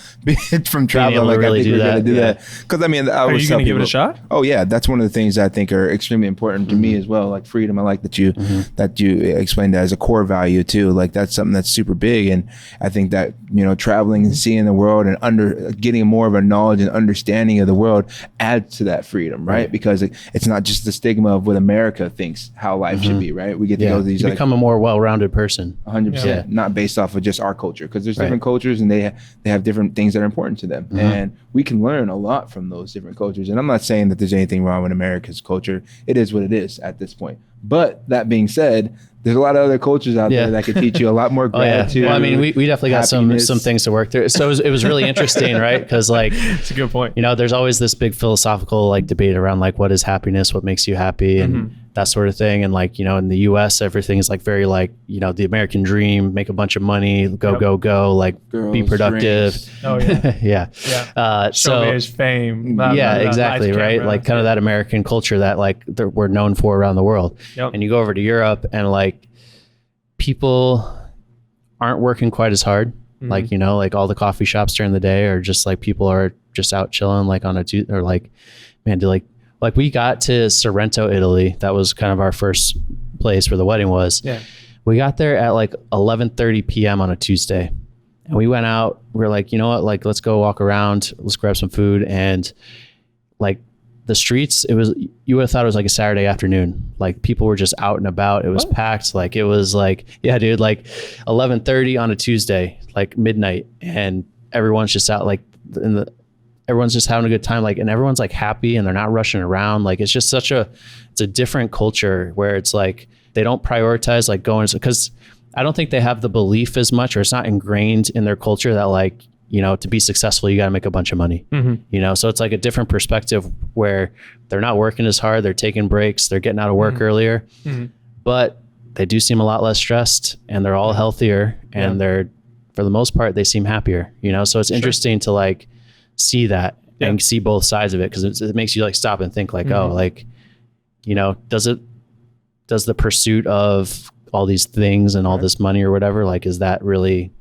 traveling. Like really I think we're gonna do that. Because I mean, are you gonna give it a shot? Oh yeah, that's one of the things I think are extremely important to me as well. Like freedom. I like that you explained that as a core value too. Like that's something that's super big, and I think that, you know, traveling and seeing the world and getting more of a knowledge and understanding of the world adds to that freedom, right? Because it's not just the stigma of what America thinks how life should be, right? We get to go to these, you become a more well-rounded person. 100%, not based off of just our culture, because there's different cultures, and they have different things that are important to them, and we can learn a lot from those different cultures. And I'm not saying that there's anything wrong with America's culture. It is what it is at this point. But that being said, there's a lot of other cultures out there that could teach you a lot more gratitude. Well, I mean, we definitely got some things to work through. So it was really interesting, right? Because like, it's a good point. You know, there's always this big philosophical like debate around like what is happiness, what makes you happy, and that sort of thing. And like, you know, in the US, everything is like very like, you know, the American dream, make a bunch of money, go, like girls, be productive. Drinks. Oh yeah. Yeah. Show me his fame. Exactly. Right. Like kind of that American culture that like we're known for around the world. Yep. And you go over to Europe, and like people aren't working quite as hard. Like, you know, like all the coffee shops during the day are just like people are just out chilling like on or like, man, like we got to Sorrento, Italy. That was kind of our first place where the wedding was. Yeah. We got there at like 11:30 p.m. on a Tuesday, and we went out. We're like, you know what? Like, let's go walk around. Let's grab some food. And like the streets, you would have thought it was like a Saturday afternoon. Like people were just out and about. It was packed. Like it was like, yeah, dude, like 11:30 on a Tuesday, like midnight, and everyone's just out like everyone's just having a good time. Like, and everyone's like happy and they're not rushing around. Like it's just it's a different culture where it's like, they don't prioritize like going, because I don't think they have the belief as much, or it's not ingrained in their culture that like, you know, to be successful, you got to make a bunch of money, you know? So it's like a different perspective where they're not working as hard. They're taking breaks. They're getting out of work earlier, but they do seem a lot less stressed, and they're all healthier, and they're, for the most part, they seem happier, you know? So it's interesting to like see that and see both sides of it. Cause it makes you like stop and think like, oh, like, you know, does the pursuit of all these things and all this money or whatever, like, is that really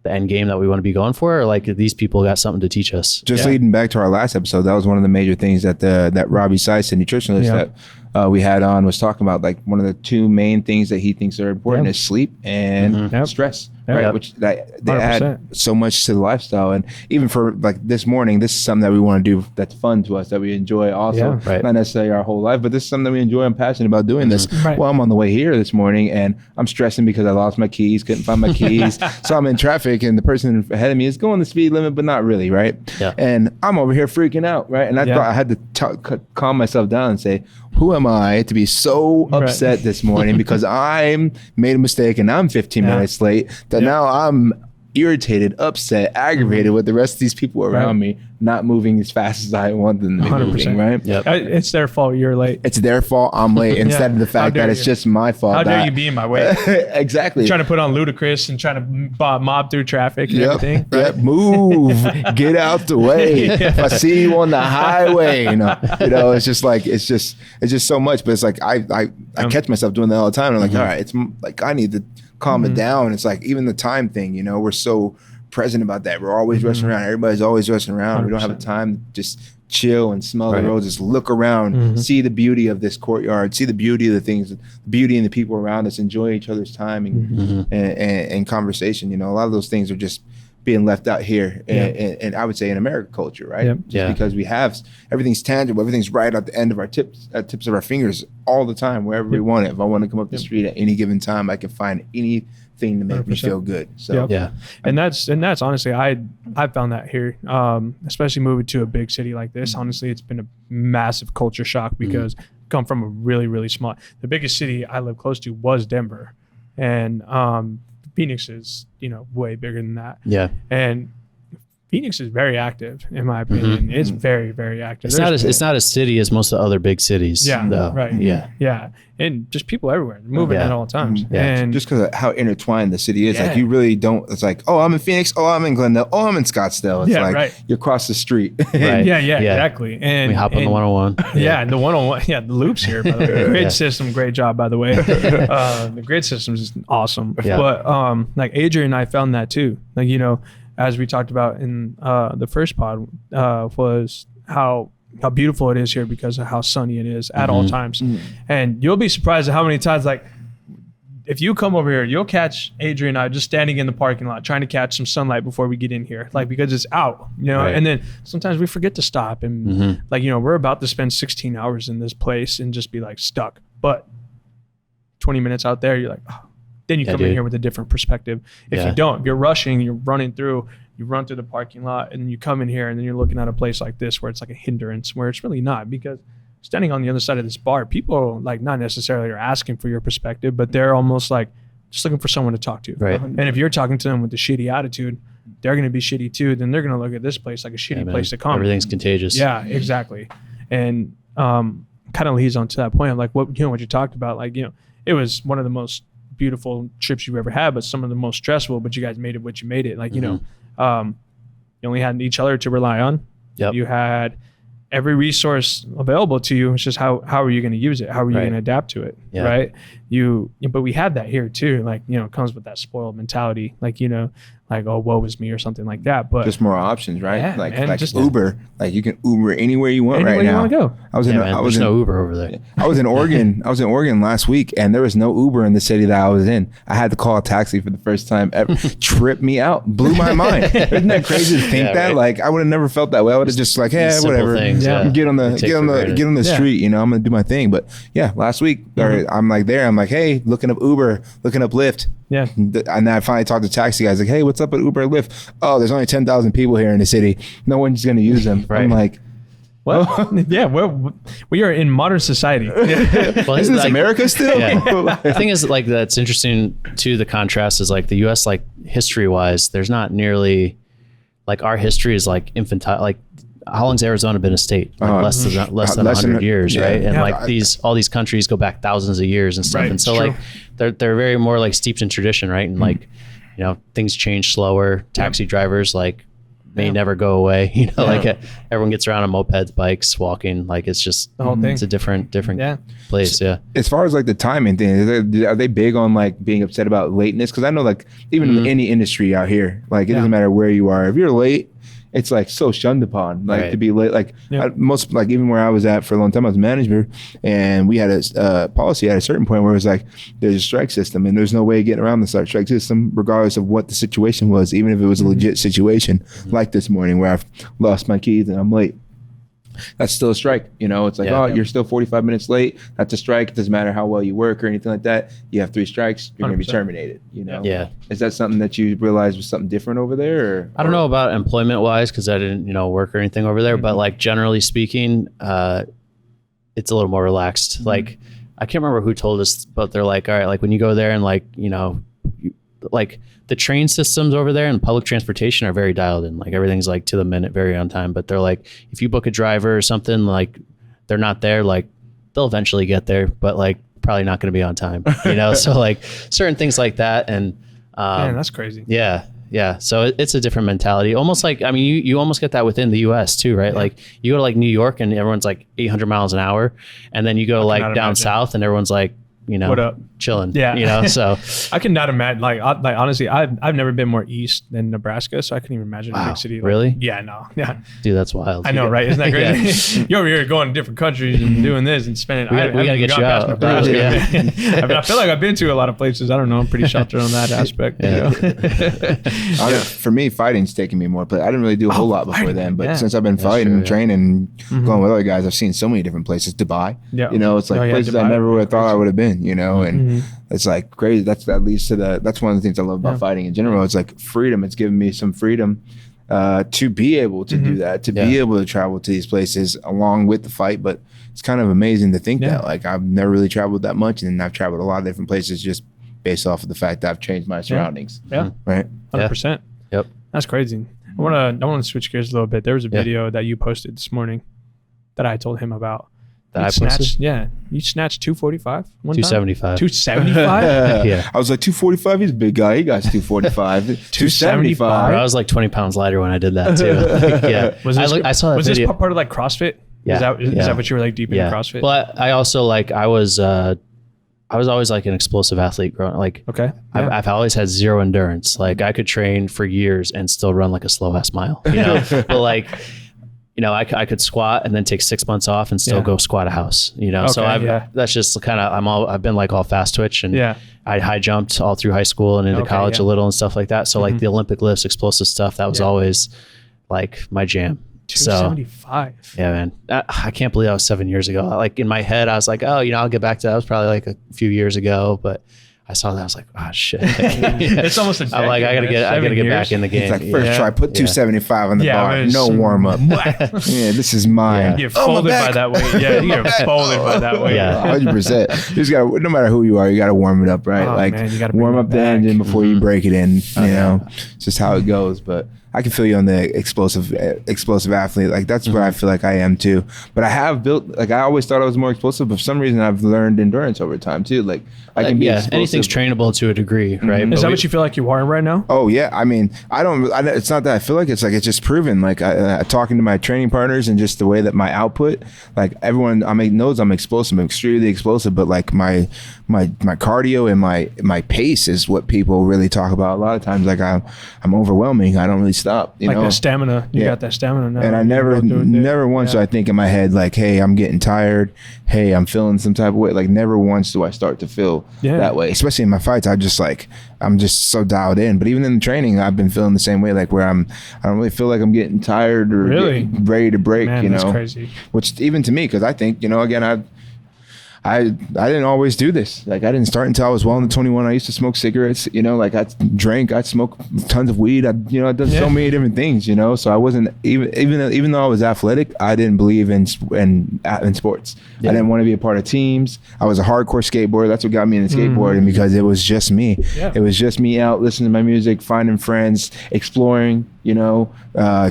the end game that we want to be going for, or like these people got something to teach us? Just leading back to our last episode, that was one of the major things that that Robbie Seiss, the nutritionist that we had on, was talking about. Like one of the two main things that he thinks are important is sleep and stress, right? Which they add so much to the lifestyle. And even for like this morning, this is something that we want to do that's fun to us, that we enjoy also. Not necessarily our whole life, but this is something that we enjoy. I'm passionate about doing this. Well, I'm on the way here this morning and I'm stressing because I lost my keys, couldn't find my keys. So I'm in traffic and the person ahead of me is going the speed limit, but not really, right? And I'm over here freaking out, right? And I thought I had to calm myself down and say, who am I to be so upset this morning because I made a mistake and I'm 15 minutes late, that now I'm irritated, upset, aggravated with the rest of these people around me not moving as fast as I want them to be moving, right? It's their fault you're late. It's their fault I'm late instead of the fact that it's just my fault. How dare you be in my way? Exactly. Trying to put on Ludacris and trying to mob through traffic and everything. Right? Move, get out the way. If I see you on the highway, you know, it's just like, it's just so much. But it's like I catch myself doing that all the time. And I'm like, all right, it's like I need to calm it down. It's like even the time thing, we're so present about that. We're always rushing around. Everybody's always rushing around. 100%. We don't have a time to just chill and smell the road, just look around, see the beauty of this courtyard, see the beauty of the things, the beauty in the people around us, enjoy each other's time and conversation. A lot of those things are just being left out here, and I would say in American culture, right? Just because we have everything's tangible, everything's right at the end of our tips of our fingers all the time, wherever we want it. If I want to come up the street at any given time, I can find anything to make 100%. Me feel good. So and that's honestly, I found that here, especially moving to a big city like this. Honestly, it's been a massive culture shock because I come from a really, really small. The biggest city I live close to was Denver, and Phoenix is, way bigger than that. And Phoenix is very active, in my opinion. It's very, very active. It's not a city as most of the other big cities. And just people everywhere. They're moving at all times. And just because of how intertwined the city is, like you really don't, it's like, oh, I'm in Phoenix, oh, I'm in Glendale, oh, I'm in Scottsdale. It's you're across the street. Exactly. And we hop on the 101. The 101. The loops here, by the way. Grid system, great job, by the way. The grid system is awesome. But like Adrian and I found that too. Like, as we talked about in the first pod, was how beautiful it is here because of how sunny it is at all times. And you'll be surprised at how many times, like, if you come over here, you'll catch Adrian and I just standing in the parking lot trying to catch some sunlight before we get in here, like, because it's out, and then sometimes we forget to stop and like, we're about to spend 16 hours in this place and just be like stuck, but 20 minutes out there, you're like, oh. Then you come in here with a different perspective. If you don't, if you're rushing, you're running through, you run through the parking lot, and then you come in here, and then you're looking at a place like this where it's like a hindrance, where it's really not, because standing on the other side of this bar, people like not necessarily are asking for your perspective, but they're almost like just looking for someone to talk to. Right. And if you're talking to them with a shitty attitude, they're going to be shitty too. Then they're going to look at this place like a shitty place to come. Everything's contagious. Yeah, exactly. And kind of leads on to that point of like what you talked about, like, it was one of the most beautiful trips you've ever had, but some of the most stressful, but you guys made it what you made it. Like, you only had each other to rely on. You had every resource available to you. It's just how are you going to use it? How are you going to adapt to it? Right. But we had that here too. Like, it comes with that spoiled mentality. Like, like, oh, woe is me or something like that. But Just more options, right? Yeah, like man, like just- Uber, like you can Uber anywhere you want anywhere right you now. want to go. I was Yeah, in man, I was there's in no Uber over there. I was in Oregon. I was in Oregon last week, and there was no Uber in the city that I was in. I had to call a taxi for the first time ever. Tripped me out. Blew my mind. Isn't that crazy to think Yeah, that? right. Like I would have never felt that way. I would have just like, hey, Simple whatever. things, Yeah. Get on We the take get on for the granted. get on the Yeah. street. You know, I'm gonna do my thing. But yeah, last week I'm like there. I'm like, hey, looking up Uber, looking up Lyft. Yeah. And then I finally talked to taxi guys. Like, hey, what's up with Uber and Lyft? Oh, there's only 10,000 people here in the city. No one's gonna use them. Right. I'm like, What? Yeah, we are in modern society. Well, isn't this like- America still? Yeah. The thing is, like, that's interesting too. The contrast is like the U.S. like history wise, there's not nearly like our history is like infantile. Like, how long's Arizona been a state? Like less than less than 100 years, yeah. right? And Yeah. like all these countries go back thousands of years and stuff. Right, And so true. like they're very more like steeped in tradition, right? And like, you know, things change slower. Taxi drivers like may never go away. You know, like everyone gets around on mopeds, bikes, walking. Like it's just The whole thing. It's a different Yeah. place. Yeah. As far as like the timing thing, are they big on like being upset about lateness? Because I know like even in any industry out here, like it doesn't matter where you are. If you're late, it's like so shunned upon. Like Right. to be late, like Yeah. most like even where I was at for a long time, I was a manager, and we had a policy at a certain point where it was like there's a strike system, and there's no way of getting around the strike system, regardless of what the situation was, even if it was a legit situation, like this morning where I've lost my keys and I'm late. That's still a strike. You know, it's like, Yeah. oh, you're still 45 minutes late. That's a strike. It doesn't matter how well you work or anything like that. You have 3 strikes, you're going to be 100%. terminated. You know? Yeah. Is that something that you realized was something different over there? Or, I don't know about employment wise because I didn't, work or anything over there. But like generally speaking, it's a little more relaxed. Like I can't remember who told us, but they're like, all right, like when you go there and like, like the train systems over there and public transportation are very dialed in. Like everything's like to the minute, very on time. But they're like, if you book a driver or something, like they're not there, like they'll eventually get there, but like probably not going to be on time. So like certain things like that. And Man, that's crazy. yeah. Yeah. So it's a different mentality. Almost like, I mean, you almost get that within the US too, right? Like you go to like New York and everyone's like 800 miles an hour. And then you go like down imagine. south and everyone's like, What up? chilling. Yeah. So I cannot imagine. Like honestly, I've never been more east than Nebraska, so I couldn't even imagine a Wow, big city. Like, really? Yeah, no, yeah. dude, that's wild. I know, right? Isn't that crazy? You're over here going to different countries and doing this and spending. We gotta I get haven't you gone out. past Nebraska. Yeah. I mean, I feel like I've been to a lot of places. I don't know. I'm pretty sheltered on that aspect. For me, fighting's taking me more. But I didn't really do a whole lot before fighting, then. But yeah. since I've been fighting and training, going with other guys, I've seen so many different places. Dubai, Yeah. it's like Oh, yeah, places I Dubai never would be would have thought I would have been. And it's like crazy. That's one of the things I love about fighting in general. It's like freedom. It's given me some freedom to be able to do that, to be able to travel to these places along with the fight. But it's kind of amazing to think that like I've never really traveled that much, and I've traveled a lot of different places just based off of the fact that I've changed my surroundings. Yeah, Right. 100%. Yep. That's crazy. I want to switch gears a little bit. There was a video that you posted this morning that I told him about. That I You posted? snatched, yeah, you snatched 245 one time? 275. 275? Yeah. I was like 245. He's a big guy. He got 245. 275. Bro, I was like 20 pounds lighter when I did that too. Like, yeah. I saw that was video. this part of like CrossFit? Yeah, Is that what you were like deep into CrossFit? Well, I also like I was always like an explosive athlete growing. Like Okay. I've always had zero endurance. Like I could train for years and still run like a slow ass mile. But like, I could squat and then take 6 months off and still go squat a house. So that's just kind of I've been like all fast twitch and I high jumped all through high school and into college a little and stuff like that. So like the Olympic lifts, explosive stuff, that was always like my jam. 275. Yeah, man. I can't believe that was 7 years ago. Like in my head, I was like, oh, I'll get back to that. That was probably like a few years ago, but I saw that. I was like, oh shit. It's almost a I'm like, I gotta get back in the game. It's like first try, put 275 on the bar, man, no some- warm up. Yeah, this is mine. You get folded by that weight. Yeah, you get folded by that weight. Yeah. 100%. You just got no matter who you are, you got to warm it up, right? Oh, like man, you gotta warm bring up it the back. engine before you break it in. It's just how it goes. But I can feel you on the explosive athlete. Like that's where I feel like I am too. But I have built, like I always thought I was more explosive, but for some reason I've learned endurance over time too. Like I can be explosive. Anything's trainable to a degree, right? Is that what you feel like you are right now? Oh yeah, I mean, it's not that I feel like it's just proven. Like talking to my training partners and just the way that my output, like everyone knows I'm explosive, I'm extremely explosive, but like my cardio and my pace is what people really talk about a lot of times. Like I'm overwhelming. I don't really stop. You know, that stamina. You got that stamina now. And I never once do I think in my head like, hey, I'm getting tired. Hey, I'm feeling some type of way. Like never once do I start to feel that way. Especially in my fights, I'm just so dialed in. But even in the training, I've been feeling the same way. Like where I don't really feel like I'm getting tired or ready to break. Man, you know, that's crazy. Which even to me, because I think, you know, again, I didn't always do this. Like I didn't start until I was well into 21. I used to smoke cigarettes, you know, like I drank, I smoked tons of weed. I'd done so many different things, you know. So I wasn't even though I was athletic, I didn't believe in sports. I didn't want to be a part of teams. I was a hardcore skateboarder. That's what got me into skateboarding because it was just me. Yeah. It was just me out listening to my music, finding friends, exploring, you know,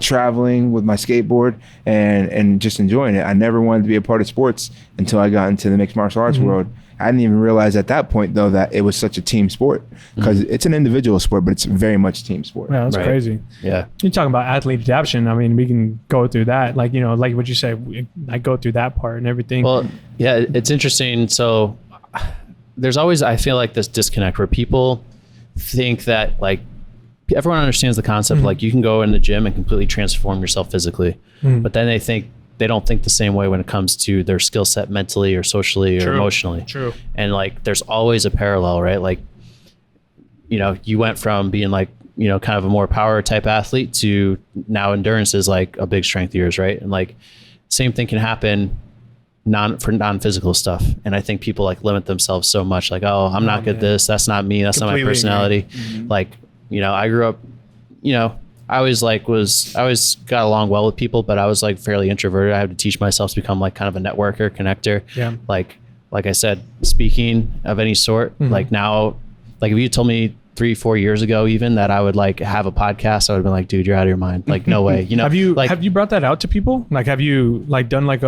traveling with my skateboard and just enjoying it. I never wanted to be a part of sports until I got into the mixed martial arts world. I didn't even realize at that point though that it was such a team sport because it's an individual sport, but it's very much team sport. Yeah, that's crazy. Yeah. You're talking about athlete adaptation. I mean, we can go through that. Like, you know, like what you say, I go through that part and everything. Well, yeah, it's interesting. So there's always, I feel like this disconnect where people think that like, everyone understands the concept like you can go in the gym and completely transform yourself physically, but then they don't think the same way when it comes to their skill set mentally or socially or emotionally. True. And like there's always a parallel, right? Like, you know, you went from being like, you know, kind of a more power type athlete to now endurance is like a big strength of yours, right? And like same thing can happen for non-physical stuff. And I think people like limit themselves so much, like, oh, I'm not good at this, that's not me, that's completely not my personality. Like, you know, I grew up, you know, I always got along well with people, but I was like fairly introverted. I had to teach myself to become like kind of a networker, connector. Yeah. Like I said, speaking of any sort, like now, like if you told me 3-4 years ago even that I would like have a podcast, I would have been like, dude, you're out of your mind. Like, no way. You know, have you brought that out to people? Like, have you like done like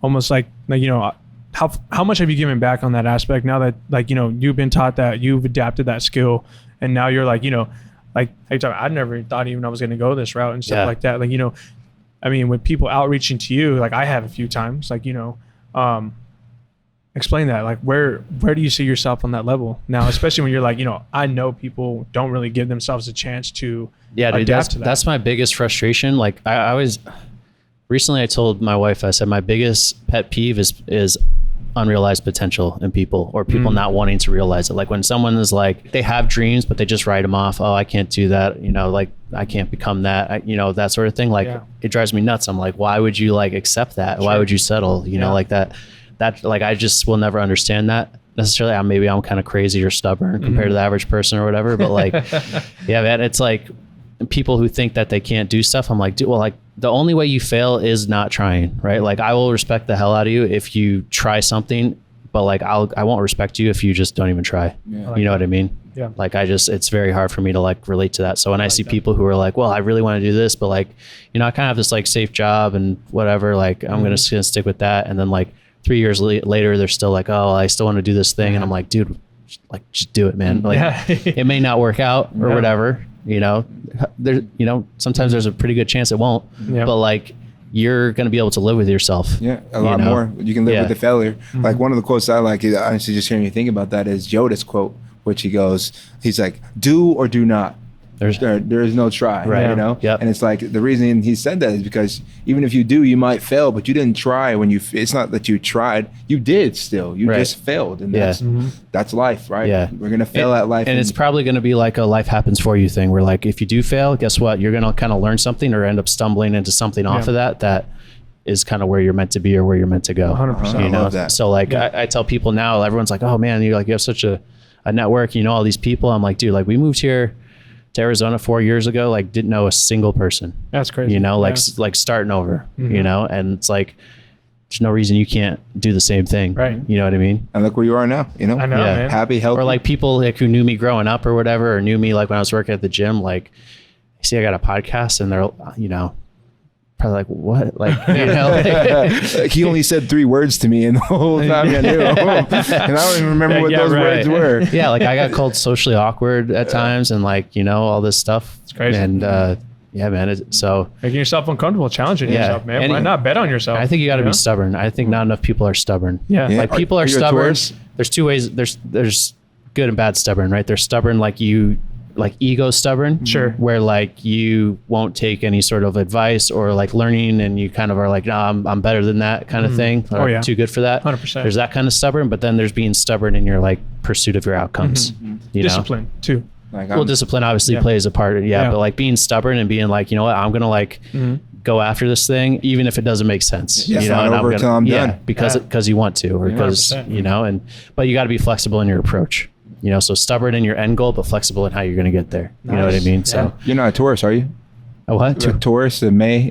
almost like, you know, how much have you given back on that aspect now that like, you know, you've been taught that, you've adapted that skill, and now you're like, you know, like I never thought even I was going to go this route and stuff like that. Like, you know, I mean, with people outreaching to you, like I have a few times, like, you know, explain that, like where do you see yourself on that level now, especially when you're like, you know, I know people don't really give themselves a chance to adapt to that. That's my biggest frustration. Like I always, recently I told my wife, I said, my biggest pet peeve is unrealized potential in people, or people not wanting to realize it. Like when someone is like, they have dreams, but they just write them off. Oh, I can't do that. You know, like I can't become that, you know, that sort of thing. Like it drives me nuts. I'm like, why would you like accept that? Why would you settle? You know, like that like, I just will never understand that necessarily. Maybe I'm kind of crazy or stubborn compared to the average person or whatever, but like, yeah, man, it's like people who think that they can't do stuff. I'm like, dude, well, like the only way you fail is not trying, right? Like I will respect the hell out of you if you try something, but like I won't respect you if you just don't even try. Yeah. You know what I mean? Yeah. Like it's very hard for me to like relate to that. So when I see people who are like, well, I really want to do this, but like, you know, I kind of have this like safe job and whatever, like I'm gonna stick with that. And then like 3 years later, they're still like, oh, I still want to do this thing. And I'm like, dude, like just do it, man. Like it may not work out or whatever. You know, sometimes there's a pretty good chance it won't, but like you're going to be able to live with yourself. Yeah. A lot more. You can live with the failure. Like one of the quotes I like, honestly, just hearing you think about that is Yoda's quote, which he's like, do or do not. There is no try, right? You know, and it's like the reason he said that is because even if you do, you might fail, but you didn't try. It's not that you tried, you did still. You just failed, and that's life, right? Yeah, we're gonna fail at life, and it's probably gonna be like a life happens for you thing, where like if you do fail, guess what? You're gonna kind of learn something or end up stumbling into something off of that is kind of where you're meant to be or where you're meant to go. 100%. You know, I love that. So like I tell people now, everyone's like, oh man, you have such a network, you know, all these people. I'm like, dude, like we moved here to Arizona 4 years ago, like didn't know a single person. That's crazy. You know, like starting over, you know, and it's like, there's no reason you can't do the same thing. Right. You know what I mean? And look where you are now, you know? I know, man. Happy, healthy. Or like people like who knew me growing up or whatever, or knew me like when I was working at the gym, like see, I got a podcast, and they're, probably like, what? Like, like, he only said 3 words to me, and the whole time I knew him. And I don't even remember what those words were. Yeah, like I got called socially awkward at times, and like, all this stuff. It's crazy. And yeah, man. So making yourself uncomfortable, challenging yourself, man. Why not bet on yourself? I think you got to be stubborn. I think not enough people are stubborn. Yeah. Like people are stubborn. There's 2 ways. There's good and bad stubborn, right? They're stubborn like ego stubborn. Sure. Where like you won't take any sort of advice or like learning, and you kind of are like, no, I'm better than that kind of thing. Or too good for that. 100%. There's that kind of stubborn, but then there's being stubborn in your like pursuit of your outcomes. Discipline too. Like Discipline obviously plays a part. But like being stubborn and being like, you know what, I'm gonna like go after this thing, even if it doesn't make sense. It's not over until I'm done. Because you want to, or because 100%. But you got to be flexible in your approach. So stubborn in your end goal, but flexible in how you're going to get there. You know what I mean? So you're not a Taurus, are you? A what? A Taurus, May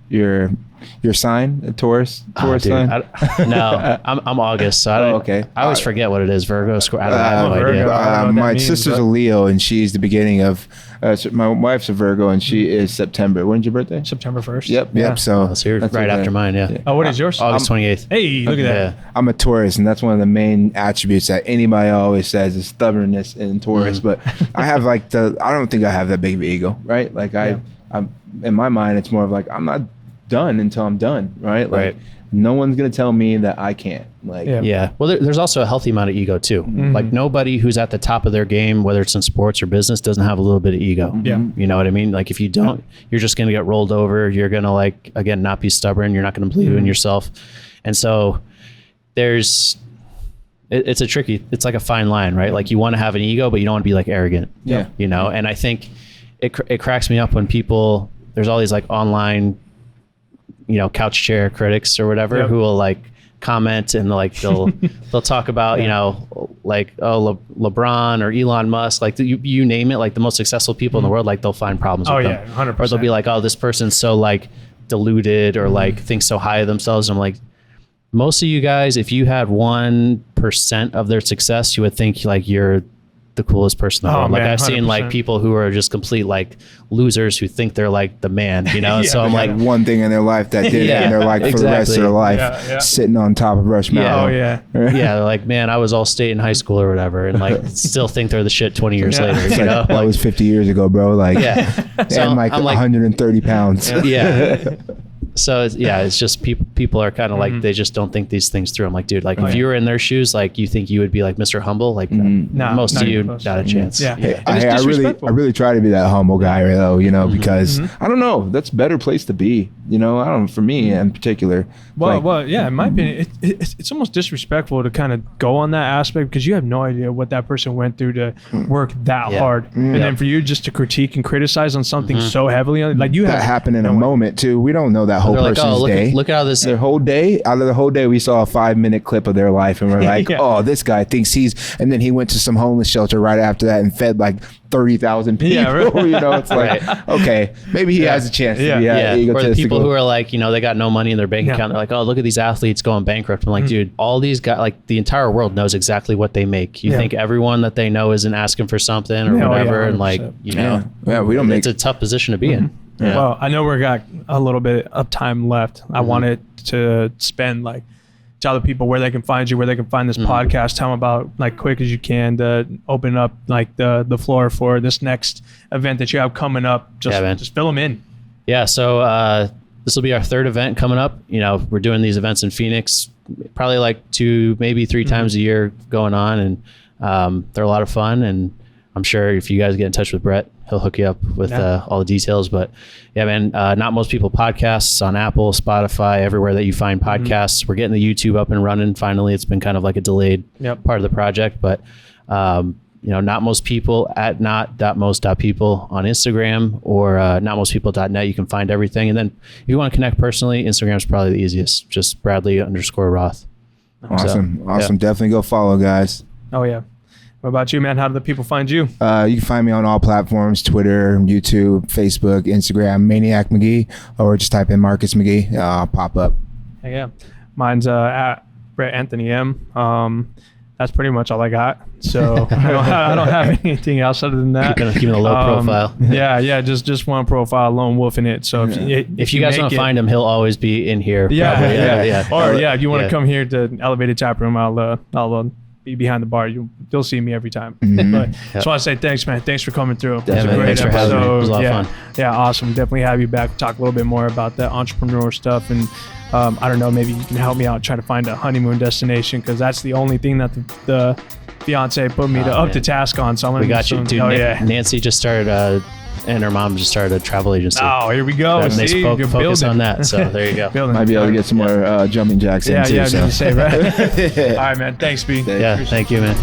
your sign, a Taurus sign? No, I'm August, so I always forget what it is. Virgo, I don't have no idea. My sister's a Leo, and she's the beginning of. My wife's a Virgo, and she is September. When's your birthday? September 1st. Yep. So you're right after mine. Yeah. Oh, what is yours? August 28th. Hey, look at that. I'm a Taurus, and that's one of the main attributes that anybody always says is stubbornness in Taurus. But I have I don't think I have that big of an ego, right? Like I'm in my mind, it's more of like I'm not done until I'm done, right? Like no one's gonna tell me that I can't. Like Well, there's also a healthy amount of ego too. Like nobody who's at the top of their game, whether it's in sports or business, doesn't have a little bit of ego. You know what I mean? Like if you don't, you're just gonna get rolled over. You're gonna like, again, not be stubborn. You're not gonna believe in yourself. And so it's like a fine line, right? Like you want to have an ego, but you don't want to be like arrogant. And I think it cracks me up when there's all these like online, couch chair critics or whatever who will like comment and like they'll talk about LeBron or Elon Musk, like you name it, like the most successful people in the world, like they'll find problems with them. 100%. Or they'll be like, oh, this person's so like deluded or like thinks so high of themselves. And I'm like, most of you guys, if you had 1% of their success, you would think like you're the coolest person in the world. Like I've seen like people who are just complete like losers who think they're like the man, so I'm like one thing in their life that did it, and they're like for the rest of their life sitting on top of Rush Mountain. They're like, man, I was all state in high school or whatever, and like still think they're the shit 20 years later. That was 50 years ago, bro. Like so and like 130 pounds. So it's just people are kind of like, they just don't think these things through. I'm like, dude, like if you were in their shoes, like you think you would be like Mr. Humble, like most of you not a chance. I really try to be that humble guy though, because I don't know, that's a better place to be, I don't, for me in particular. In my opinion, it's almost disrespectful to kind of go on that aspect because you have no idea what that person went through to work that hard, and then for you just to critique and criticize on something so heavily, like you have that happen in a moment too. We don't know that whole person's day. Look at how this their whole day. Out of the whole day, we saw a 5-minute clip of their life, and we're like, "Oh, this guy thinks he's." And then he went to some homeless shelter right after that and fed like 30,000 people. It's like, okay, maybe he has a chance to be egotistical. Or the people who are like, they got no money in their bank account. They're like, oh, look at these athletes going bankrupt. I'm like, dude, all these guys, like the entire world knows exactly what they make. You think everyone that they know isn't asking for something or whatever, and like, we don't make. It's a tough position to be in. Well, I know we got a little bit of time left. I wanted to spend tell the people where they can find you, where they can find this podcast. Tell them about quick as you can to open up the floor for this next event that you have coming up. Just fill them in. Yeah. So this will be our 3rd event coming up. We're doing these events in Phoenix, probably 2, maybe 3 times a year going on, and they're a lot of fun. And I'm sure if you guys get in touch with Brett, he'll hook you up with all the details. But man, Not Most People podcasts on Apple, Spotify, everywhere that you find podcasts. We're getting the YouTube up and running. Finally, it's been kind of like a delayed part of the project, but Not Most People at not.most.people on Instagram or notmostpeople.net. You can find everything. And then if you want to connect personally, Instagram is probably the easiest. Just Bradley_Roth. Awesome. Definitely go follow, guys. Oh yeah. What about you, man? How do the people find you? You can find me on all platforms: Twitter, YouTube, Facebook, Instagram, Maniac McGee, or just type in Marcus McGee. I'll pop up. Yeah. Mine's at Brett Anthony M. that's pretty much all I got. So I don't have anything else other than that. Keeping a low profile. Yeah, just one profile, lone wolf in it. So if you guys want to find him, he'll always be in here. Yeah. Or if you want to come here to Elevated Tap Room, I'll be behind the bar. You'll see me every time. But just want to say thanks, man. Thanks for coming through. It was a great thanks for having me. It was a lot of fun. Yeah, awesome. Definitely have you back. Talk a little bit more about the entrepreneur stuff, and I don't know, maybe you can help me out try to find a honeymoon destination, because that's the only thing that the fiance put me up to task on. So I'm gonna we got you, dude. Nancy just started. And her mom just started a travel agency. Oh, here we go. And they focus on that. So there you go. Might be able to get some more jumping jacks in too. Yeah, say, right? All right, man. Thanks, B. Thank you, man.